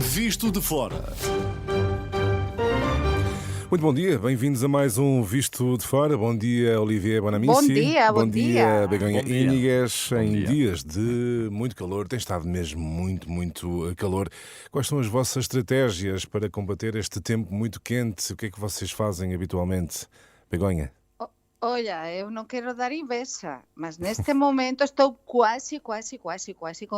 Visto de Fora. Muito bom dia, bem-vindos a mais um Visto de Fora. Bom dia, Olivier Bonamici. Bom dia, bom dia, Begonha Bom dia. Íñiguez. Em dia. dias de muito calor, tem estado mesmo muito calor. Quais são as vossas estratégias para combater este tempo muito quente? O que é que vocês fazem habitualmente, Begonha? Olha, eu não quero dar inveja, mas neste momento estou quase com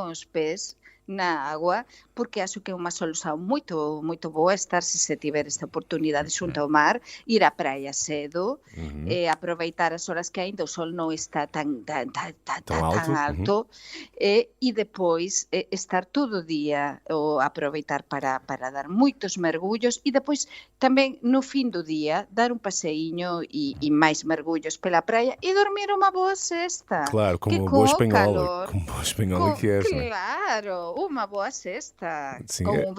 os pés na água, porque acho que é uma solução muito boa estar, se tiver esta oportunidade junto ao mar, ir à praia cedo, aproveitar as horas que ainda o sol não está tão alto, e depois estar todo o dia, ou aproveitar para dar muitos mergulhos, e depois também no fim do dia dar um passeinho e mais mergulhos pela praia e dormir uma boa cesta. Claro, como uma boa espanhola que és, né? Claro, uma boa cesta, Sim, com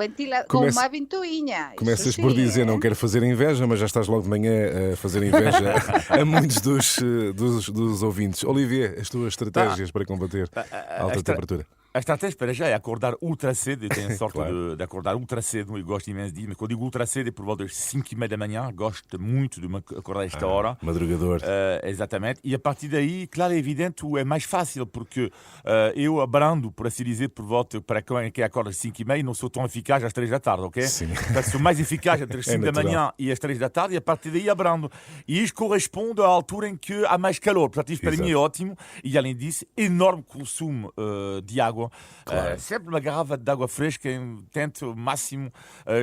com uma ventoinha. Começas por dizer, não quero fazer inveja, mas já estás logo de manhã a fazer inveja a muitos dos ouvintes. Olivier, as tuas estratégias para combater a alta temperatura? A estratégia para já é acordar ultra cedo. Eu tenho sorte Claro. de acordar ultra cedo e gosto imenso disso. Mas quando digo ultra cedo é por volta das 5h30 da manhã. Gosto muito de me acordar a esta hora. Madrugador. Exatamente. E a partir daí, claro, é evidente, é mais fácil, porque eu abrando, por assim dizer, por volta, para quem acorda às 5h30, não sou tão eficaz às 3 da tarde, ok? Sim. Portanto, sou mais eficaz entre as 5 da natural. manhã e as 3 da tarde, e a partir daí abrando. E isto corresponde à altura em que há mais calor. Portanto, isto para mim é ótimo. E além disso, enorme consumo de água. Claro. Sempre uma garrafa de água fresca. Eu tento ao máximo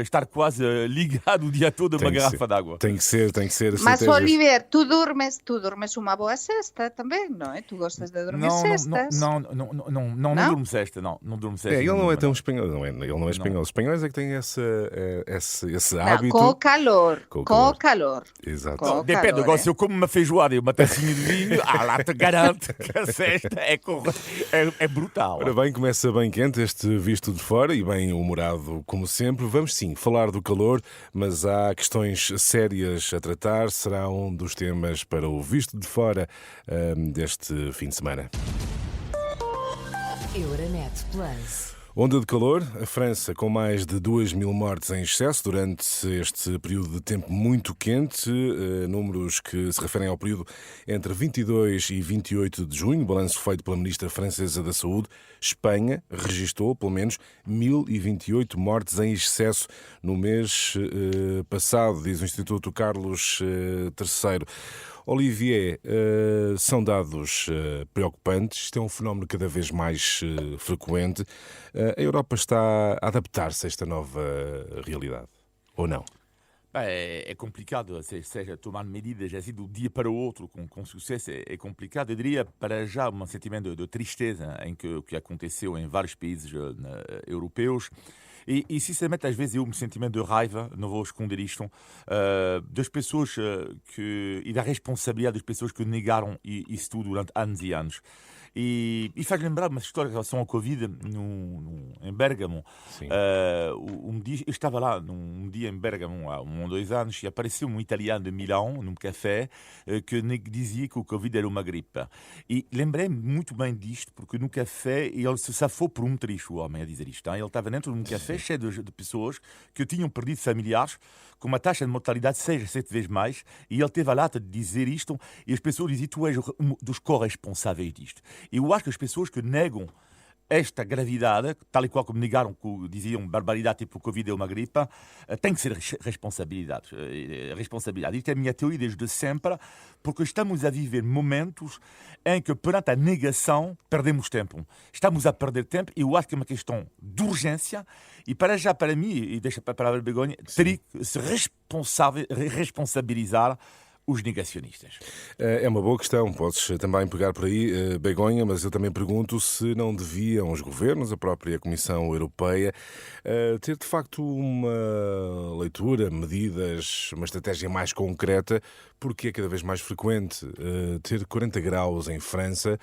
estar quase ligado o dia todo a uma garrafa de água. Tem que ser. Mas, estratégias. Oliver, tu dormes uma boa cesta também, não é? Tu gostas de dormir cestas? Não durmo cesta, não durmo cesta. Ele não é tão espanhol, ele não é espanhol. Os espanhóis é que têm esse Não, hábito. com o calor. Exato. Com o Depende, calor, agora se eu como uma feijoada e uma tacinha de vinho, lá te garanto que a cesta é brutal. Ora bem, começa bem quente este Visto de Fora e bem humorado como sempre. Vamos sim falar do calor, mas há questões sérias a tratar. Será um dos temas para o Visto de Fora deste fim de semana. Euronet Plus. Onda de calor, a França com mais de 2.000 mortes em excesso durante este período de tempo muito quente, números que se referem ao período entre 22 e 28 de junho, balanço feito pela Ministra Francesa da Saúde. Espanha registrou pelo menos 1.028 mortes em excesso no mês passado, diz o Instituto Carlos III. Olivier, são dados preocupantes, isto é um fenómeno cada vez mais frequente. A Europa está a adaptar-se a esta nova realidade, ou não? É complicado, seja tomar medidas assim do dia para o outro com sucesso é complicado. Eu diria para já um sentimento de tristeza em que aconteceu em vários países europeus. E sinceramente, às vezes, eu um sentimento de raiva, não vou esconder isto, das pessoas e da responsabilidade das pessoas que negaram isso tudo durante anos e anos. E faz lembrar uma história em relação ao Covid em Bérgamo. Eu estava lá um dia em Bérgamo há 1 ou 2 anos e apareceu um italiano de Milão num café que dizia que o Covid era uma gripe. E lembrei-me muito bem disto porque no café ele se safou por um tricho, o homem a dizer isto. Ele estava dentro de um café cheio de pessoas que tinham perdido familiares com uma taxa de mortalidade 6 a 7 vezes mais, e ele teve a lata de dizer isto, e as pessoas diziam, tu és um dos corresponsáveis disto. Eu acho que as pessoas que negam esta gravidade, tal e qual como negaram que diziam barbaridade tipo o Covid é uma gripe, tem que ser responsabilidade. Isto é a minha teoria desde sempre, porque estamos a viver momentos em que, perante a negação, perdemos tempo. Estamos a perder tempo e eu acho que é uma questão de urgência e para mim, e deixa para a palavra Begonha, teria que se responsabilizar os negacionistas. É uma boa questão, podes também pegar por aí, Begonha, mas eu também pergunto se não deviam os governos, a própria Comissão Europeia, ter de facto uma leitura, medidas, uma estratégia mais concreta, porque é cada vez mais frequente ter 40 graus em França,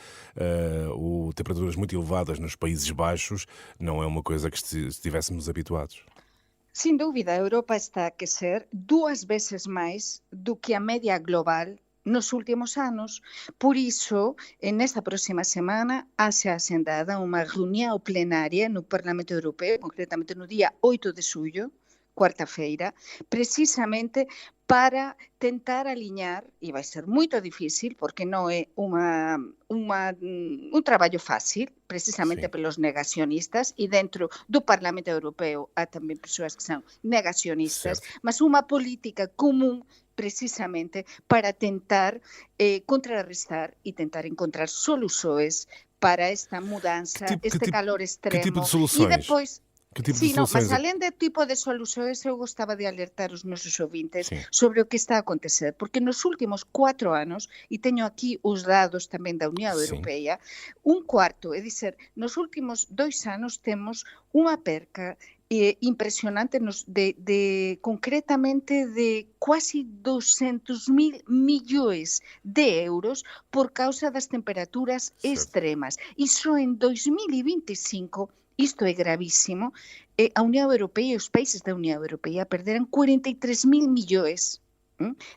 ou temperaturas muito elevadas nos Países Baixos, não é uma coisa que estivéssemos habituados. Sem dúvida, a Europa está a aquecer 2 vezes mais do que a média global nos últimos anos. Por isso, nesta próxima semana, há-se agendada uma reunião plenária no Parlamento Europeu, concretamente no dia 8 de julho, quarta-feira, precisamente para tentar alinhar, e vai ser muito difícil, porque não é um trabalho fácil, precisamente Sim. pelos negacionistas, e dentro do Parlamento Europeu há também pessoas que são negacionistas, Certo. mas uma política comum precisamente para tentar contrarrestar e tentar encontrar soluções para esta mudança, este calor Que extremo. tipo de E soluções? depois, Que tipo de sim, não, mas soluções? além do tipo de soluções, eu gostava de alertar os nossos ouvintes Sim. sobre o que está a acontecer, porque nos últimos 4 anos, e tenho aqui os dados também da União Sim. Europeia, um quarto, é dizer, nos últimos 2 anos temos uma perca impressionante concretamente de quase 200.000 milhões de euros por causa das temperaturas Certo. extremas. E só em 2025, isto é gravíssimo, a União Europeia e os países da União Europeia perderam 43.000 milhões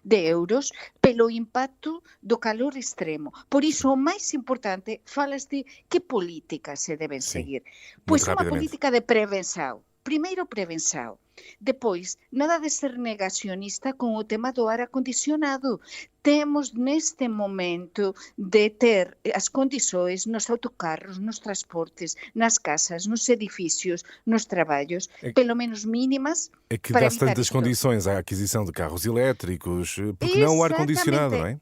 de euros pelo impacto do calor extremo. Por isso, o mais importante, falas de que políticas se devem Sim. seguir. Muito Pois uma rapidamente. política de prevenção. Primeiro, prevenção. Depois, nada de ser negacionista com o tema do ar acondicionado. Temos, neste momento, de ter as condições nos autocarros, nos transportes, nas casas, nos edifícios, nos trabalhos, pelo menos mínimas, É que para dá-se evitar tantas isto. condições à aquisição de carros elétricos, porque não o ar-condicionado, não é?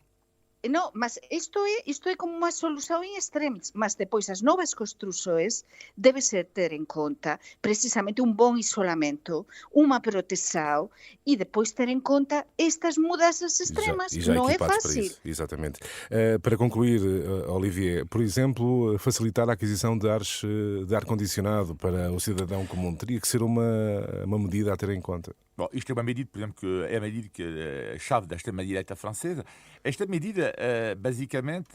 Não, mas isto é como uma solução em extremis, mas depois as novas construções deve ser ter em conta precisamente um bom isolamento, uma proteção e depois ter em conta estas mudanças extremas. E já Não é equipados para fácil. isso, exatamente. Para concluir, Olivier, por exemplo, facilitar a aquisição de ar-condicionado para o cidadão comum teria que ser uma medida a ter em conta. Bom, isto é uma medida, por exemplo, que é a medida chave da extrema-direita francesa. Esta medida, basicamente,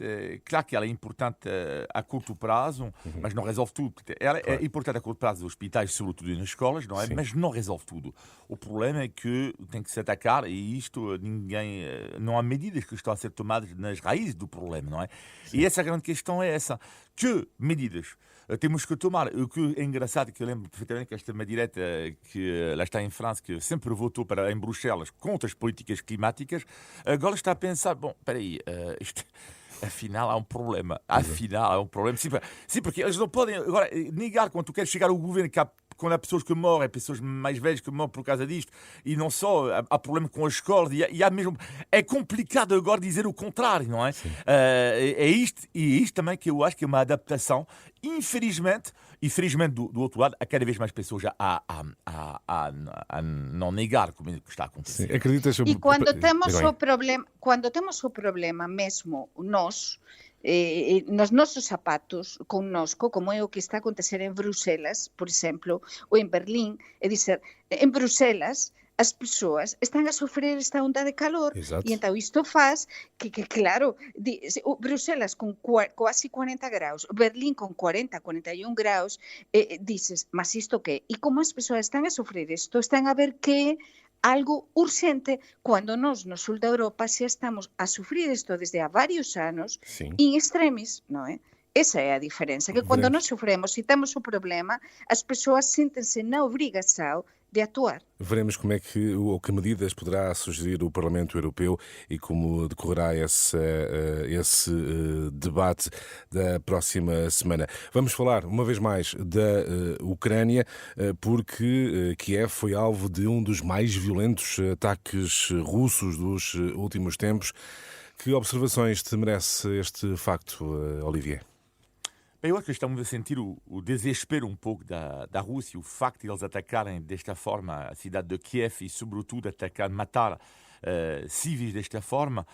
claro que ela é importante a curto prazo, mas não resolve tudo. Ela é importante a curto prazo nos hospitais, sobretudo nas escolas, não é? Sim. Mas não resolve tudo. O problema é que tem que se atacar, e isto não há medidas que estão a ser tomadas nas raízes do problema, não é? Sim. E essa a grande questão é essa. Que medidas temos que tomar? O que é engraçado, que eu lembro perfeitamente que esta extrema-direita que lá está em França, que sempre votou em Bruxelas contra as políticas climáticas, agora está a pensar, bom, espera aí, afinal há um problema. Afinal há um problema. Sim, porque eles não podem agora negar quando tu queres chegar ao governo que quando há pessoas que morrem, pessoas mais velhas que morrem por causa disto, e não só, há problema com as escolas, e há mesmo... É complicado agora dizer o contrário, não é? É isto também que eu acho que é uma adaptação, infelizmente do outro lado, há cada vez mais pessoas a não negar como é que está a acontecer. Sim. Acreditas... E quando temos o problema mesmo nós, nos nosos sapatos, connosco, como é o que está a acontecer em Bruxelas, por exemplo, ou em Berlim, é dizer, em Bruxelas as pessoas estão a sofrer esta onda de calor. Exato. E então isto faz que claro, Bruxelas com quase 40 graus, Berlim com 40, 41 graus, dices, mas isto que? E como as pessoas estão a sofrer isto, estão a ver que algo urgente, quando nós no sul da Europa xa estamos a sufrir isto desde há vários anos, Sim. in extremis, non é? Esa é a diferença, que quando nós sofremos e temos o problema, as pessoas sentem-se na obrigação de atuar. Veremos como é que medidas poderá sugerir o Parlamento Europeu e como decorrerá esse debate da próxima semana. Vamos falar, uma vez mais, da Ucrânia, porque Kiev foi alvo de um dos mais violentos ataques russos dos últimos tempos. Que observações te merece este facto, Olivier? Eu acho que estamos a sentir o desespero um pouco da Rússia, o facto de eles atacarem desta forma a cidade de Kiev e, sobretudo, matar civis desta forma,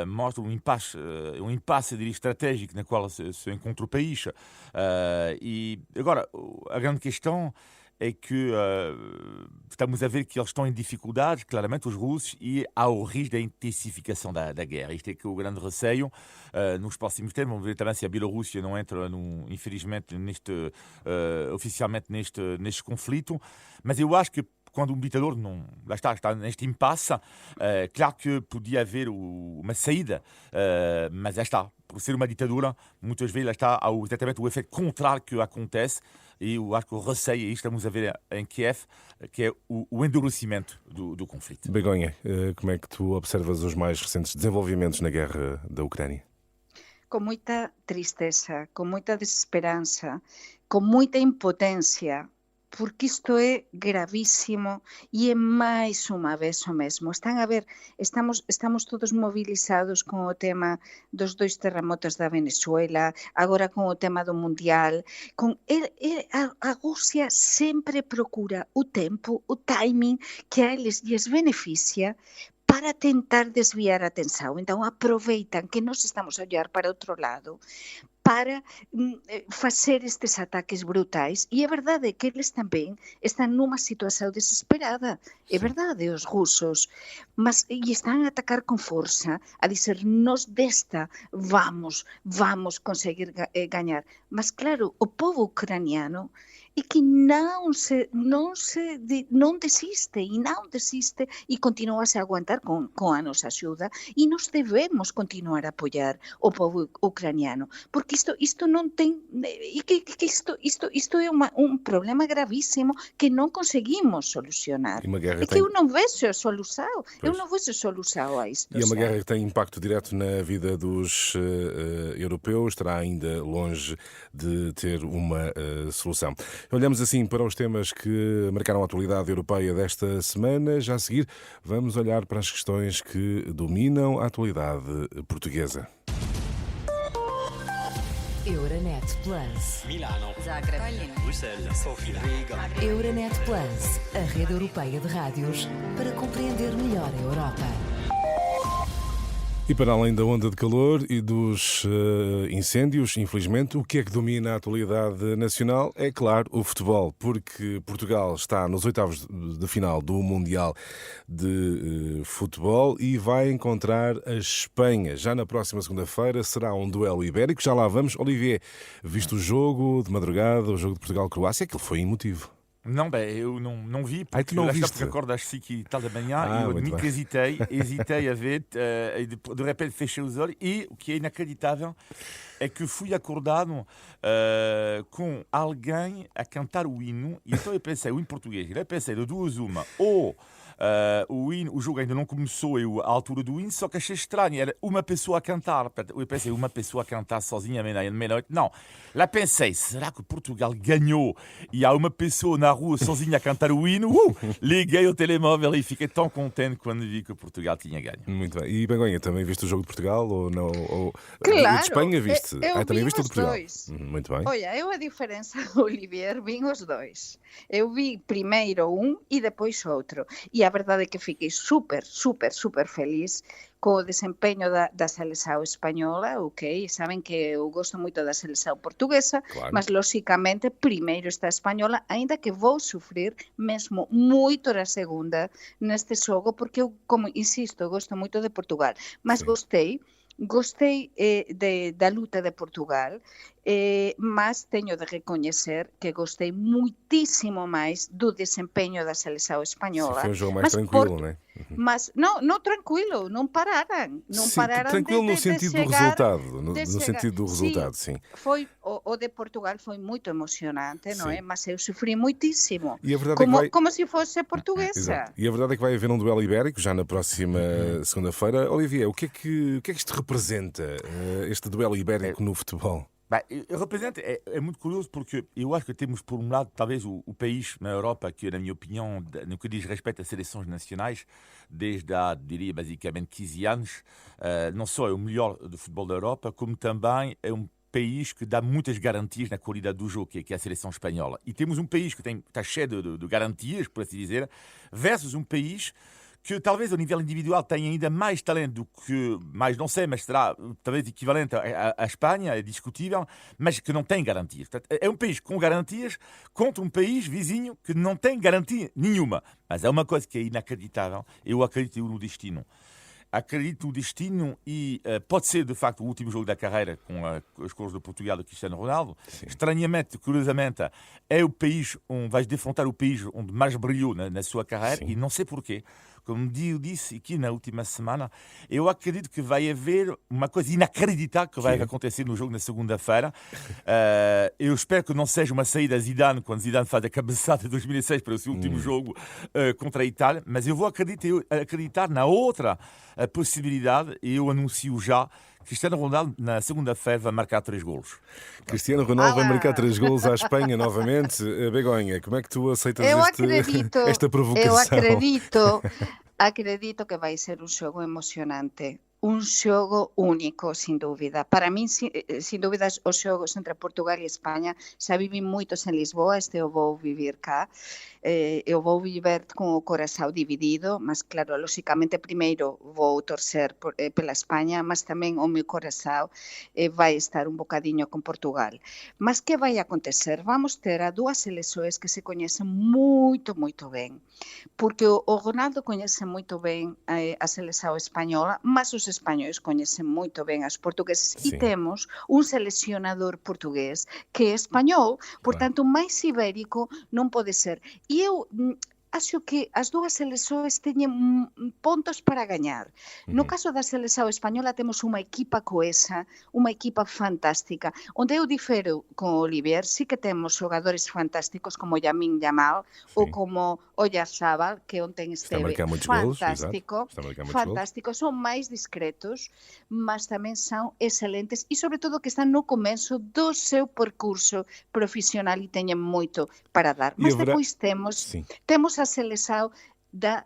mostra um impasse estratégico na qual se encontra o país. E agora, a grande questão é que estamos a ver que eles estão em dificuldades, claramente, os russos, e há o risco da intensificação da guerra. Isto é que o grande receio nos próximos tempos. Vamos ver também se a Bielorrússia não entra, infelizmente, oficialmente neste conflito. Mas eu acho que quando um ditador não, lá está neste impasse, claro que podia haver uma saída, mas lá está, por ser uma ditadura, muitas vezes lá está exatamente o efeito contrário que acontece, e eu acho que o receio, e estamos a ver em Kiev, que é o endurecimento do conflito. Begonha, como é que tu observas os mais recentes desenvolvimentos na guerra da Ucrânia? Com muita tristeza, com muita desesperança, com muita impotência, porque isto é gravíssimo e é mais uma vez o mesmo. Están a ver, estamos todos mobilizados con o tema dos 2 terremotos da Venezuela, agora con o tema do Mundial. A Rusia sempre procura o tempo, o timing que a eles lles beneficia para tentar desviar a atenção. Então aproveitan que nós estamos a olhar para outro lado para facer estes ataques brutais. E é verdade que eles tamén están numa situação desesperada. É verdade, os rusos. E están a atacar con força, a dizer, nós desta vamos conseguir gañar. Mas claro, o povo ucraniano é que não desiste e continua a se aguantar com a nossa ajuda, e nós devemos continuar a apoiar o povo ucraniano, porque isto não tem, e que isto é um problema gravíssimo que não conseguimos solucionar. É que eu não vejo solução, a isto. E é uma guerra que tem impacto direto na vida dos europeus, estará ainda longe de ter uma solução. Olhamos assim para os temas que marcaram a atualidade europeia desta semana. Já a seguir, vamos olhar para as questões que dominam a atualidade portuguesa. Euronet Plus. Milano. Zagreb. Bruxelas. Sofia. Riga. Euronet Plus, a rede europeia de rádios para compreender melhor a Europa. E para além da onda de calor e dos incêndios, infelizmente, o que é que domina a atualidade nacional? É claro, o futebol, porque Portugal está nos oitavos de final do Mundial de Futebol e vai encontrar a Espanha. Já na próxima segunda-feira será um duelo ibérico. Já lá vamos. Olivier, visto o jogo de madrugada, o jogo de Portugal-Croácia, aquilo foi emotivo. Não, eu não vi, porque tu não viste? acordo às 5h da manhã e eu admito que hesitei a ver, e de repente fechei os olhos, e o que é inacreditável é que fui acordado com alguém a cantar o hino, e então eu pensei, o hino português, eu pensei de duas uma, ou o jogo ainda não começou à altura do hino, só que achei estranho, era uma pessoa a cantar. Eu pensei, uma pessoa a cantar sozinha à meia-noite. Não, lá pensei, será que Portugal ganhou e há uma pessoa na rua sozinha a cantar o hino? Liguei o telemóvel e fiquei tão contente quando vi que Portugal tinha ganho. Muito bem. E Begonha, também viste o jogo de Portugal ou não? Claro, o de Espanha viste? Também viste o de Portugal? Dois. Muito bem. Olha, eu a diferença do Olivier vi os dois. Eu vi primeiro um e depois outro. E a verdade é que fiquei super feliz com o desempenho da seleção espanhola, ok? Sabem que eu gosto muito da seleção portuguesa, Claro. mas logicamente primeiro está a espanhola, ainda que vou sofrer mesmo muito da segunda neste jogo, porque eu, como insisto, gosto muito de Portugal, mas Sim. Gostei da luta de Portugal, mas tenho de reconhecer que gostei muitíssimo mais do desempenho da seleção espanhola. Sim, foi um jogo mais tranquilo, não é? Mas não tranquilo, não pararam. Não Sim, pararam tranquilo no sentido do resultado. No sentido do Sim, resultado, sim. Foi, o de Portugal foi muito emocionante, não Sim. é? Mas eu sofri muitíssimo. E a verdade é que Como se fosse portuguesa. Exato. E a verdade é que vai haver um duelo ibérico já na próxima segunda-feira. Olivier, o que é que isto representa, este duelo ibérico no futebol? Representa, é muito curioso porque eu acho que temos, por um lado, talvez o país na Europa que, na minha opinião, no que diz respeito às seleções nacionais, desde há, diria, basicamente 15 anos, não só é o melhor do futebol da Europa, como também é um país que dá muitas garantias na qualidade do jogo, que é a seleção espanhola. E temos um país que está cheio de garantias, por assim dizer, versus um país que talvez ao nível individual tenha ainda mais talento do que, mais não sei, mas será talvez equivalente à Espanha, é discutível, mas que não tem garantias. Portanto, é um país com garantias contra um país vizinho que não tem garantia nenhuma. Mas é uma coisa que é inacreditável, eu acredito no destino. acredito no destino e pode ser, de facto, o último jogo da carreira com as cores de Portugal do Cristiano Ronaldo. Sim. Estranhamente, curiosamente, é o país onde vais defrontar o país onde mais brilhou na sua carreira. Sim. E não sei porquê. Como eu disse aqui na última semana, eu acredito que vai haver uma coisa inacreditável que vai acontecer no jogo na segunda-feira. Eu espero que não seja uma saída Zidane, quando Zidane faz a cabeçada de 2006 para o seu último jogo contra a Itália, mas eu vou acreditar na outra possibilidade e eu anuncio já. Cristiano Ronaldo, na segunda-feira, vai marcar 3 golos. Cristiano Ronaldo vai marcar 3 golos à Espanha novamente. Begonha, como é que tu aceitas esta provocação? Eu acredito que vai ser um jogo emocionante. Um jogo único, sem dúvida. Para mim, sem dúvida, os jogos entre Portugal e Espanha, já vivi muitos em Lisboa, eu vou viver cá. Eu vou viver com o coração dividido, mas, claro, logicamente, primeiro vou torcer pela Espanha, mas também o meu coração vai estar um bocadinho com Portugal. Mas o que vai acontecer? Vamos ter duas seleções que se conhecem muito, muito bem. Porque o Ronaldo conhece muito bem a seleção espanhola, mas os espanhóis conhecem muito bem as portuguesas. Sim. E temos um selecionador português que é espanhol, portanto, mais ibérico não pode ser. E eu acho que as duas seleções têm pontos para ganhar. No caso da seleção espanhola temos uma equipa coesa, uma equipa fantástica. Onde eu difero com o Olivier, sí que temos jogadores fantásticos como Lamine Yamal ou como Oyarzabal, que ontem esteve fantástico. Fantástico. São mais discretos, mas também são excelentes e, sobretudo, que estão no começo do seu percurso profissional e têm muito para dar. Mas depois temos a seleção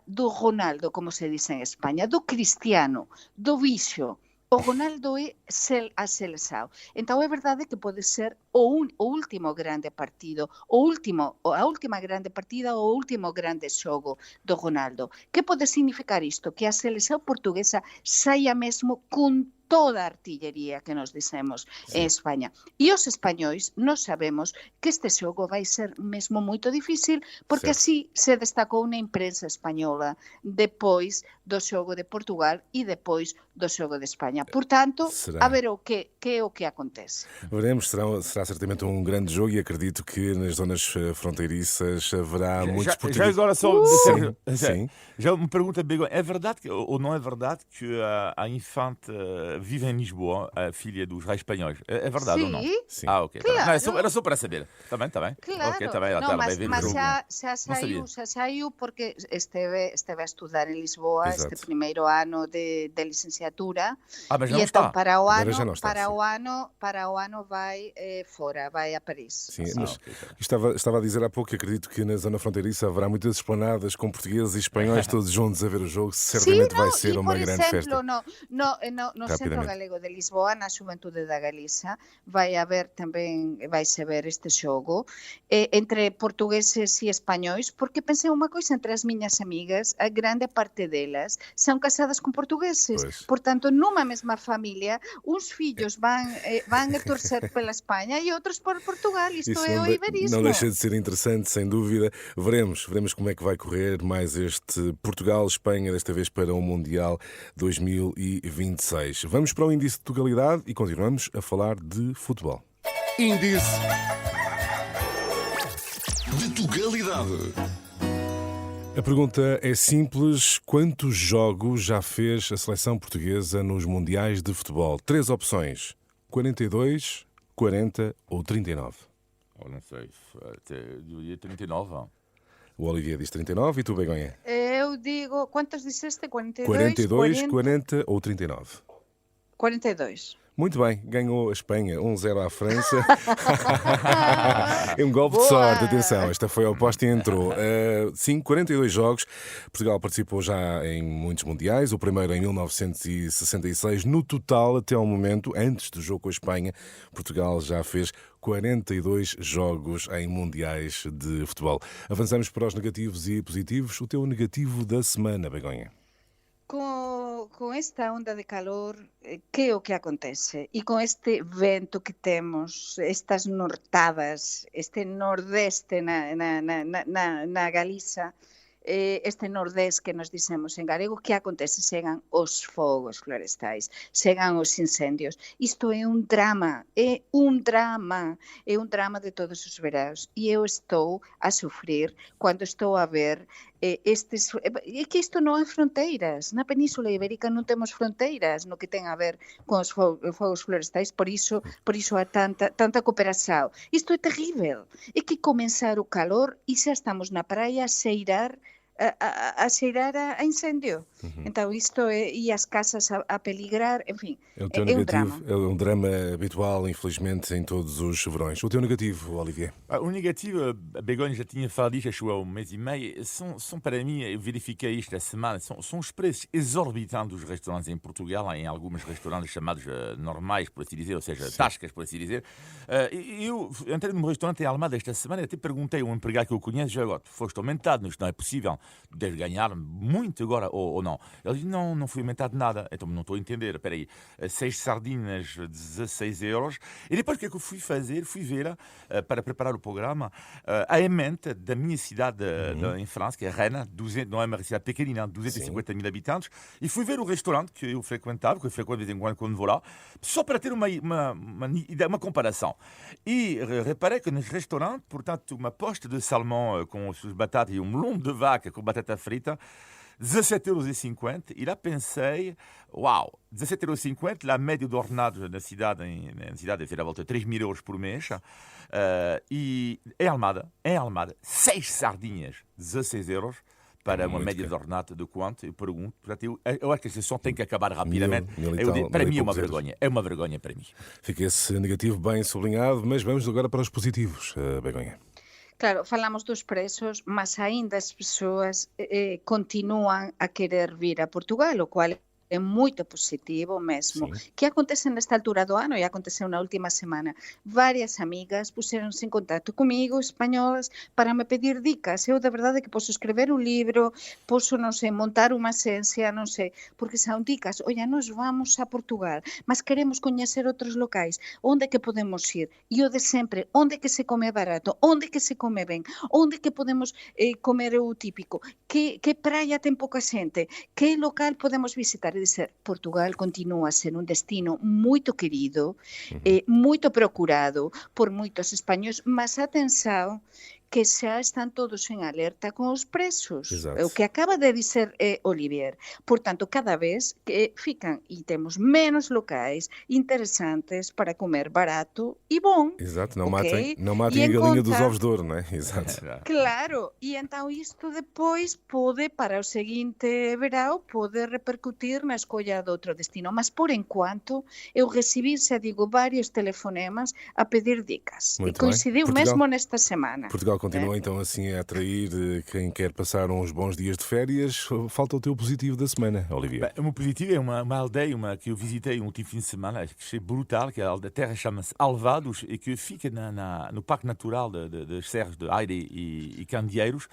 do Ronaldo, como se diz em Espanha, do Cristiano, do bicho. O Ronaldo é a seleção. Então é verdade que pode ser o último grande partido, a última grande partida, o último grande jogo do Ronaldo. Que pode significar isto? Que a seleção portuguesa saia mesmo com toda a artillería que nos dicemos en España. E os españois nós sabemos que este xogo vai ser mesmo moito difícil porque así se destacou na imprensa española depois do xogo de Portugal e depois do xogo de España. Portanto, a ver o que é o que acontece. Veremos, será certamente um grande jogo e acredito que nas zonas fronteiriças haverá muitos portugueses. Já agora só sim. Já me pergunta, Begonha, é verdade ou não é verdade que a Infante vive em Lisboa, a filha dos reis espanhóis? É verdade ou não? Sim. Ok. Claro. Não, era só para saber. Está bem. Claro. Okay, tá bem. Não, mas já saiu porque esteve a estudar em Lisboa. Exato. Este primeiro ano de licenciatura. Mas não e está. Então para o ano vai fora, vai a Paris. Sim, mas estava a dizer há pouco que acredito que na zona fronteiriça haverá muitas esplanadas com portugueses e espanhóis todos juntos a ver o jogo. Certamente vai ser uma grande festa. No Centro Galego de Lisboa, na Xuventude da Galiza, vai-se ver este xogo entre portugueses e espanhóis, porque pensei uma coisa, entre as minhas amigas, a grande parte delas são casadas com portugueses. Portanto, numa mesma família, uns filhos vão a torcer pela Espanha e outros por Portugal. Isto é o iberismo. Não deixa de ser interessante, sem dúvida. Veremos como é que vai correr mais este Portugal-Espanha, desta vez para o Mundial 2026. Vamos para o índice de Tugalidade e continuamos a falar de futebol. Índice de Tugalidade. A pergunta é simples. Quantos jogos já fez a seleção portuguesa nos Mundiais de Futebol? 3 opções. 42, 40 ou 39? Não sei. Eu diria 39. O Olivier diz 39 e tu, Begonha? Eu digo... Quantos disseste? 42, 40 ou 39? 42. Muito bem, ganhou a Espanha, 1-0 à França. É um golpe de sorte, atenção, esta foi a oposta e entrou. Sim, 42 jogos. Portugal participou já em muitos mundiais, o primeiro em 1966. No total, até ao momento, antes do jogo com a Espanha, Portugal já fez 42 jogos em mundiais de futebol. Avançamos para os negativos e positivos. O teu negativo da semana, Begonha? Com esta onda de calor, que é o que acontece? E com este vento que temos, estas nortadas, este nordeste na Galiza, este nordés que nos dicemos en galego, que acontece? Chegan os fogos florestais, chegan os incendios. Isto é un drama de todos os veraos, e eu estou a sufrir cando estou a ver é que isto non hai fronteiras. Na Península Ibérica non temos fronteiras no que ten a ver con os fogos florestais, por iso há tanta cooperación. Isto é terrível. É que comenzar o calor e xa estamos na praia a xeirar a incendio. Então isto é, e as casas a peligrar, enfim, É o teu é um negativo, drama. é um drama habitual, infelizmente, em todos os verões. O teu negativo, Olivier? O negativo, a Begonha já tinha falado disto, acho eu, há mês e meio, são para mim, eu verifiquei isto esta semana, são os preços exorbitantes dos restaurantes em Portugal, em alguns restaurantes chamados normais, por assim dizer, ou seja, tascas, por assim dizer. Eu entrei num restaurante em Almada esta semana e até perguntei a um empregado que eu conheço, já agora, foste aumentado, isto não é possível, deves ganhar muito agora, ou não? Ele disse, não fui aumentado nada, então não estou a entender, espera aí, 6 sardinas, 16 euros, e depois o que é que eu fui fazer? Fui ver, para preparar o programa, a emenda da minha cidade em França, que é Rennes, não é uma cidade pequenina, 250 mil habitantes, e fui ver o restaurante que eu frequentava, que eu frequento de vez em quando vou lá, só para ter uma comparação. E reparei que nesse restaurante, portanto, uma posta de salmão com as suas batatas e um lombo de vaca com batata frita, 17,50 €, e lá pensei, uau, 17,50 €, a média do ordenado na cidade deve ser à volta de 3 mil euros por mês, e em Almada, 6 sardinhas, 16 euros, para uma média de ordenado de quanto? Eu pergunto, portanto, eu acho que a situação tem que acabar rapidamente. Para mim é uma vergonha para mim. Fica esse negativo bem sublinhado, mas vamos agora para os positivos, Begonha. Claro, falamos dos preços, mas ainda as persoas continúan a querer vir a Portugal, o cual é muito positivo mesmo. Sim. Que acontece nesta altura do ano e aconteceu na última semana. Várias amigas puseram-se em contato comigo, espanholas, para me pedir dicas. Eu, de verdade, que posso escrever um livro, posso, não sei, montar uma agência, não sei, porque são dicas. Olha, nós vamos a Portugal, mas queremos conhecer outros locais. Onde é que podemos ir? E o de sempre, onde é que se come barato? Onde é que se come bem? Onde é que podemos comer o típico? Que praia tem pouca gente? Que local podemos visitar? Dizer, Portugal continua a ser um destino muito querido, muito procurado por muitos espanhóis, mas atenção que xa están todos en alerta con os preços. Exato. O que acaba de dizer Olivier. Portanto, cada vez que fican e temos menos locais interesantes para comer barato e bom. Exato, não okay? matem a galinha dos ovos de ouro, não é? Exato. Claro, e então isto depois pode, para o seguinte verão, pode repercutir na escolha de outro destino. Mas, por enquanto, eu recebi, xa digo, vários telefonemas a pedir dicas. Muito e coincidiu bem. mesmo nesta semana. Portugal continua então assim a atrair quem quer passar uns bons dias de férias. Falta o teu positivo da semana, Olivier. O meu positivo é uma aldeia que eu visitei um último fim de semana, que achei brutal, que a terra chama-se Alvados e que fica no Parque Natural das Serras de Aire e Candeeiros.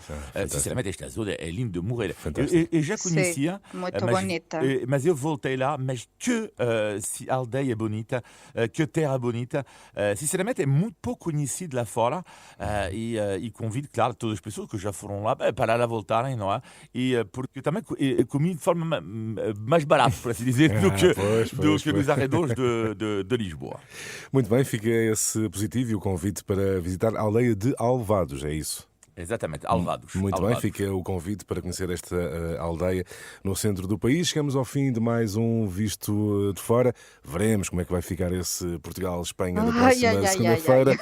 Sinceramente, esta zona é linda de morrer. Eu já conhecia, muito bonita. Mas eu voltei lá, mas que aldeia bonita, que terra bonita. Sinceramente, é muito pouco conhecido lá fora e convido, claro, todas as pessoas que já foram lá para lá voltarem, não é? E porque também comi de forma mais barata, por assim dizer, do que nos arredores de Lisboa. Muito bem, fica esse positivo e o convite para visitar a aldeia de Alvados, é isso? Exatamente, Alvados. Muito bem, fica o convite para conhecer esta aldeia no centro do país. Chegamos ao fim de mais um Visto de Fora. Veremos como é que vai ficar esse Portugal-Espanha na próxima segunda-feira.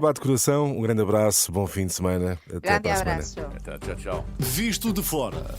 Bate coração, um grande abraço, bom fim de semana. Até Grande para a semana. abraço. Tchau. Visto de Fora.